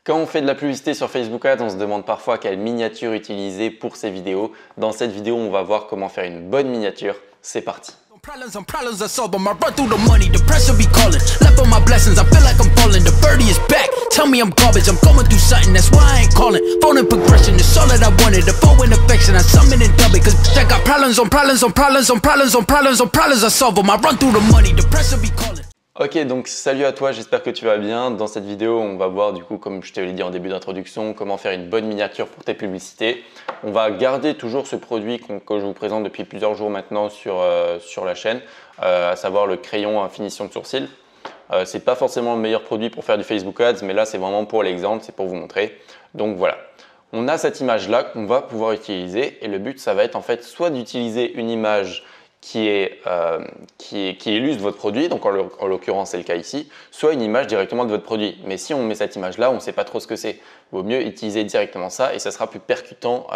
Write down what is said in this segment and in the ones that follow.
Quand on fait de la publicité sur Facebook Ads, on se demande parfois quelle miniature utiliser pour ces vidéos. Dans cette vidéo, on va voir comment faire une bonne miniature. C'est parti. Problems I solve them. I run through the money, the pressure be calling. Left on my blessings, I feel like I'm falling. The birdie is back. Tell me I'm garbage, I'm going through something, that's why I ain't calling. Phone and progression, it's all that I wanted. The phone and affection, I summon and dub it. Cause I got problems on problems on problems on problems on problems on problems I solve them. I run through the money, the pressure be calling. Ok, donc salut à toi, j'espère que tu vas bien. Dans cette vidéo, on va voir du coup, comme je te l'ai dit en début d'introduction, comment faire une bonne miniature pour tes publicités. On va garder toujours ce produit que je vous présente depuis plusieurs jours maintenant sur la chaîne, à savoir le crayon à finition de sourcil. C'est pas forcément le meilleur produit pour faire du Facebook Ads, mais là c'est vraiment pour l'exemple, c'est pour vous montrer. Donc voilà, on a cette image là qu'on va pouvoir utiliser et le but ça va être en fait soit d'utiliser une image qui illustre votre produit, donc en l'occurrence c'est le cas ici, soit une image directement de votre produit. Mais si on met cette image là, on ne sait pas trop ce que c'est. Il vaut mieux utiliser directement ça et ça sera plus percutant,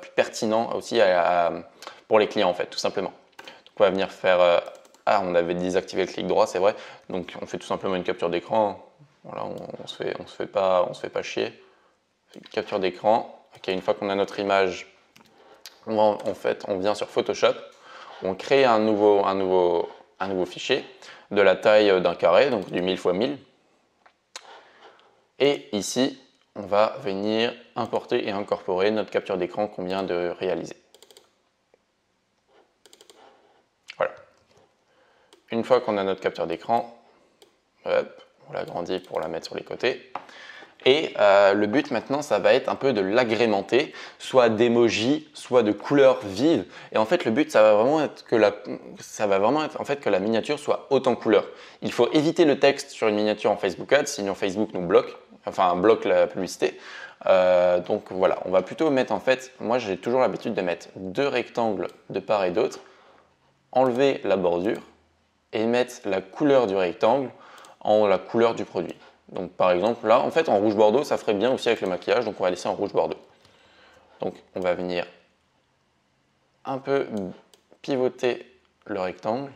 plus pertinent aussi pour les clients en fait, tout simplement. Donc on va venir faire, on avait désactivé le clic droit, c'est vrai, donc on fait tout simplement une capture d'écran. Voilà, on se fait pas chier. Une capture d'écran. Ok, une fois qu'on a notre image, on vient sur Photoshop. On crée un nouveau fichier de la taille d'un carré, donc du 1000 x 1000. Et ici, on va venir importer et incorporer notre capture d'écran qu'on vient de réaliser. Voilà. Une fois qu'on a notre capture d'écran, on l'agrandit pour la mettre sur les côtés. Et le but maintenant, ça va être un peu de l'agrémenter, soit d'emojis, soit de couleurs vives. Et en fait, le but, ça va vraiment être que la miniature soit haute en couleurs. Il faut éviter le texte sur une miniature en Facebook Ads, sinon Facebook nous bloque, enfin bloque la publicité. Donc voilà, on va plutôt mettre en fait, moi j'ai toujours l'habitude de mettre deux rectangles de part et d'autre, enlever la bordure et mettre la couleur du rectangle en la couleur du produit. Donc par exemple là, en fait en rouge bordeaux, ça ferait bien aussi avec le maquillage, donc on va laisser en rouge bordeaux. Donc on va venir un peu pivoter le rectangle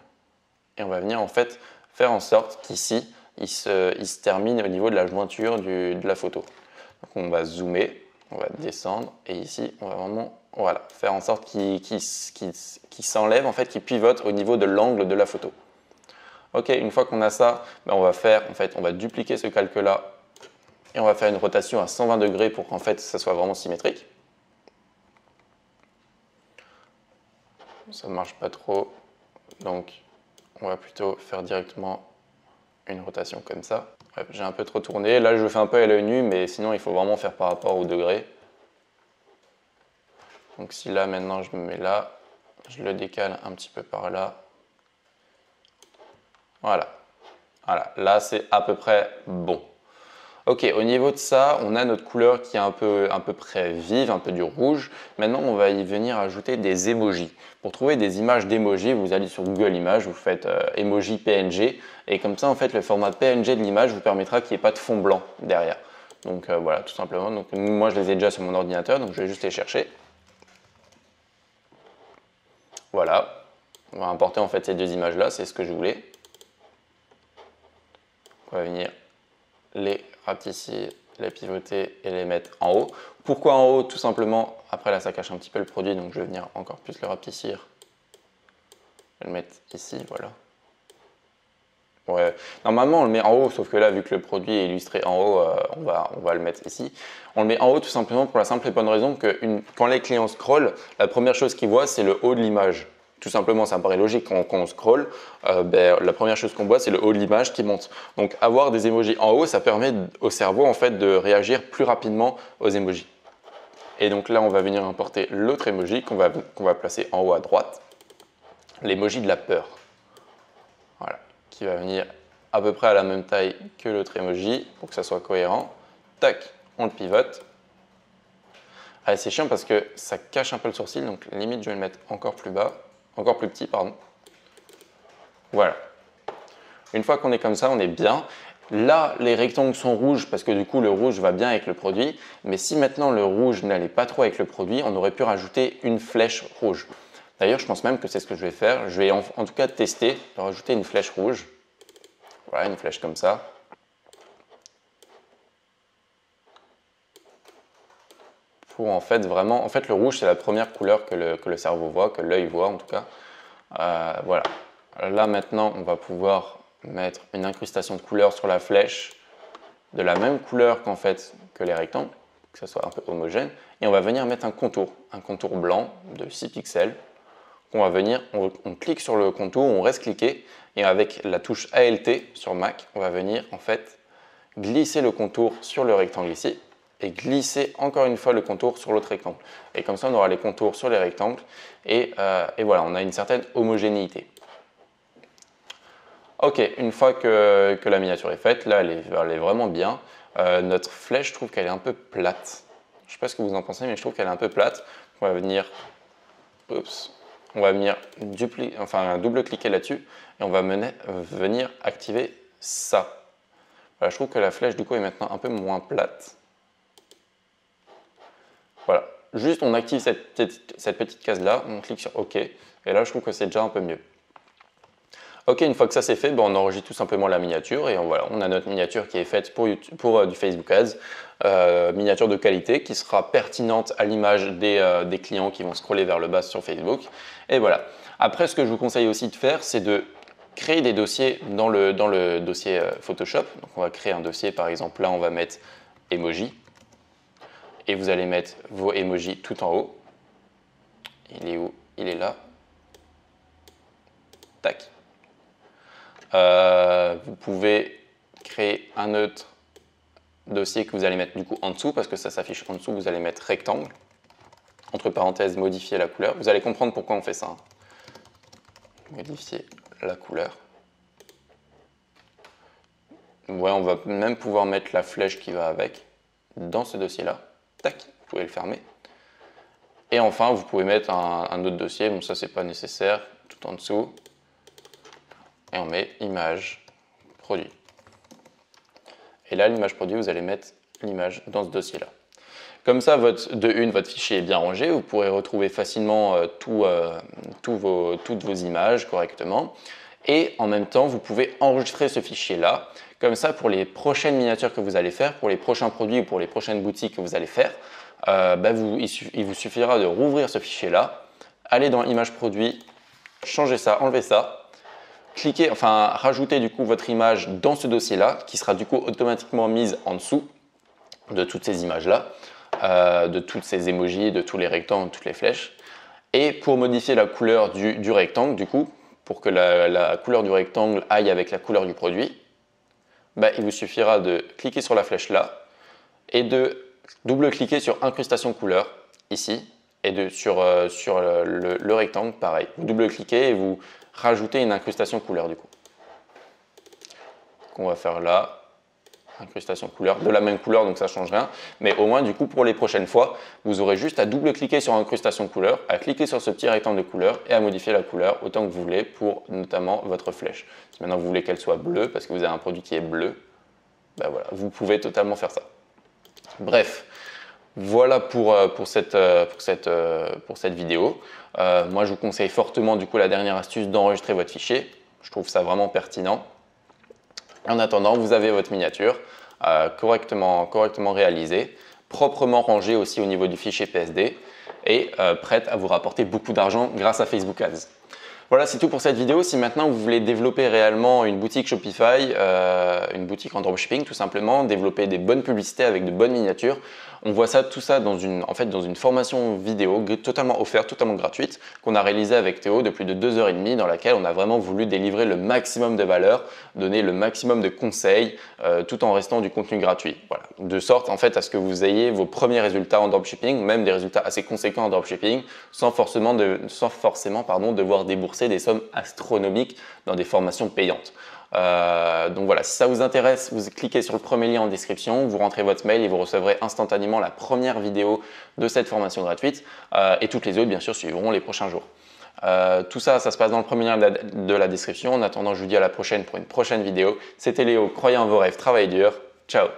et on va venir en fait faire en sorte qu'ici, il se termine au niveau de la jointure de la photo. Donc on va zoomer, on va descendre et ici on va vraiment faire en sorte qu'il s'enlève, en fait qu'il pivote au niveau de l'angle de la photo. Ok, une fois qu'on a ça, on va dupliquer ce calque-là et on va faire une rotation à 120 degrés pour qu'en fait ça soit vraiment symétrique. Ça ne marche pas trop, donc on va plutôt faire directement une rotation comme ça. J'ai un peu trop tourné, là je fais un peu à l'œil nu, mais sinon il faut vraiment faire par rapport au degré. Donc si là maintenant je me mets là, je le décale un petit peu par là. Voilà, là c'est à peu près bon. Ok, au niveau de ça, on a notre couleur qui est à peu près vive, un peu du rouge. Maintenant, on va y venir ajouter des emojis. Pour trouver des images d'emojis, vous allez sur Google Images, vous faites emoji PNG. Et comme ça, en fait, le format PNG de l'image vous permettra qu'il n'y ait pas de fond blanc derrière. Donc voilà, tout simplement. Donc, moi, je les ai déjà sur mon ordinateur, donc je vais juste les chercher. Voilà, on va importer en fait ces deux images-là, c'est ce que je voulais. On va venir les rapetisser, les pivoter et les mettre en haut. Pourquoi en haut? Tout simplement, après là ça cache un petit peu le produit, donc je vais venir encore plus le rapetissir. Je vais le mettre ici, voilà. Ouais. Normalement on le met en haut, sauf que là vu que le produit est illustré en haut, on va le mettre ici. On le met en haut tout simplement pour la simple et bonne raison que quand les clients scrollent, la première chose qu'ils voient c'est le haut de l'image. Tout simplement, ça me paraît logique quand on scrolle, la première chose qu'on voit c'est le haut de l'image qui monte. Donc avoir des emojis en haut, ça permet au cerveau en fait de réagir plus rapidement aux emojis. Et donc là on va venir importer l'autre emoji qu'on va placer en haut à droite, l'emoji de la peur. Voilà, qui va venir à peu près à la même taille que l'autre emoji pour que ça soit cohérent. Tac, on le pivote. Ah, c'est chiant parce que ça cache un peu le sourcil, donc limite je vais le mettre encore plus bas. Encore plus petit, pardon. Voilà. Une fois qu'on est comme ça, on est bien. Là, les rectangles sont rouges parce que du coup, le rouge va bien avec le produit. Mais si maintenant le rouge n'allait pas trop avec le produit, on aurait pu rajouter une flèche rouge. D'ailleurs, je pense même que c'est ce que je vais faire. Je vais en tout cas tester de rajouter une flèche rouge. Voilà, une flèche comme ça. pour en fait vraiment, le rouge c'est la première couleur que le cerveau voit, que l'œil voit en tout cas. Voilà. Là maintenant, on va pouvoir mettre une incrustation de couleur sur la flèche de la même couleur qu'en fait que les rectangles, que ça soit un peu homogène, et on va venir mettre un contour blanc de 6 pixels. On va venir, on clique sur le contour, on reste cliqué, et avec la touche ALT sur Mac, on va venir en fait glisser le contour sur le rectangle ici, et glisser encore une fois le contour sur l'autre rectangle. Et comme ça, on aura les contours sur les rectangles, et voilà, on a une certaine homogénéité. Ok, une fois que la miniature est faite, là elle est vraiment bien. Notre flèche, je trouve qu'elle est un peu plate. Je ne sais pas ce que vous en pensez, mais je trouve qu'elle est un peu plate. On va venir, double-cliquer là-dessus et on va venir activer ça. Voilà, je trouve que la flèche du coup est maintenant un peu moins plate. Voilà, juste on active cette petite case là, on clique sur OK et là je trouve que c'est déjà un peu mieux. Ok, une fois que ça c'est fait, on enregistre tout simplement la miniature et voilà, on a notre miniature qui est faite pour du Facebook Ads, miniature de qualité qui sera pertinente à l'image des clients qui vont scroller vers le bas sur Facebook. Et voilà. Après, ce que je vous conseille aussi de faire, c'est de créer des dossiers dans le dossier Photoshop. Donc on va créer un dossier, par exemple là on va mettre emoji et vous allez mettre vos emojis tout en haut. Il est où? Il est là. Tac. Vous pouvez créer un autre dossier que vous allez mettre du coup en dessous parce que ça s'affiche en dessous, vous allez mettre rectangle, entre parenthèses modifier la couleur. Vous allez comprendre pourquoi on fait ça. Modifier la couleur. Ouais, on va même pouvoir mettre la flèche qui va avec dans ce dossier là. Tac, vous pouvez le fermer. Et enfin, vous pouvez mettre un autre dossier, bon ça c'est pas nécessaire, tout en dessous. Et on met image produit. Et là, l'image produit, vous allez mettre l'image dans ce dossier-là. Comme ça, votre fichier est bien rangé. Vous pourrez retrouver facilement toutes vos images correctement. Et en même temps, vous pouvez enregistrer ce fichier-là. Comme ça, pour les prochaines miniatures que vous allez faire, pour les prochains produits ou pour les prochaines boutiques que vous allez faire, il vous suffira de rouvrir ce fichier-là, aller dans image produit, changer ça, enlever ça. Cliquez, rajoutez du coup votre image dans ce dossier-là, qui sera du coup automatiquement mise en dessous de toutes ces images-là, de toutes ces emojis, de tous les rectangles, toutes les flèches. Et pour modifier la couleur du rectangle, du coup, pour que la couleur du rectangle aille avec la couleur du produit, il vous suffira de cliquer sur la flèche là et de double-cliquer sur incrustation couleur ici et sur le rectangle, pareil. Vous double-cliquez et vous rajoutez une incrustation couleur du coup. On va faire là, incrustation couleur, de la même couleur donc ça ne change rien, mais au moins du coup pour les prochaines fois, vous aurez juste à double-cliquer sur incrustation couleur, à cliquer sur ce petit rectangle de couleur et à modifier la couleur autant que vous voulez pour notamment votre flèche. Si maintenant vous voulez qu'elle soit bleue parce que vous avez un produit qui est bleu, voilà, vous pouvez totalement faire ça. Bref. Voilà pour cette vidéo. Moi, je vous conseille fortement du coup la dernière astuce d'enregistrer votre fichier. Je trouve ça vraiment pertinent. En attendant, vous avez votre miniature correctement réalisée, proprement rangée aussi au niveau du fichier PSD et prête à vous rapporter beaucoup d'argent grâce à Facebook Ads. Voilà, c'est tout pour cette vidéo. Si maintenant vous voulez développer réellement une boutique Shopify, une boutique en dropshipping tout simplement, développer des bonnes publicités avec de bonnes miniatures, on voit tout ça dans une formation vidéo totalement offerte, totalement gratuite, qu'on a réalisée avec Théo de plus de 2h30 dans laquelle on a vraiment voulu délivrer le maximum de valeur, donner le maximum de conseils tout en restant du contenu gratuit. Voilà. De sorte en fait à ce que vous ayez vos premiers résultats en dropshipping, même des résultats assez conséquents en dropshipping, sans forcément devoir débourser des sommes astronomiques dans des formations payantes. Donc voilà, si ça vous intéresse, vous cliquez sur le premier lien en description, vous rentrez votre mail et vous recevrez instantanément la première vidéo de cette formation gratuite et toutes les autres bien sûr suivront les prochains jours. Tout ça, ça se passe dans le premier lien de la description. En attendant, je vous dis à la prochaine pour une prochaine vidéo. C'était Léo, croyez en vos rêves, travaillez dur, ciao.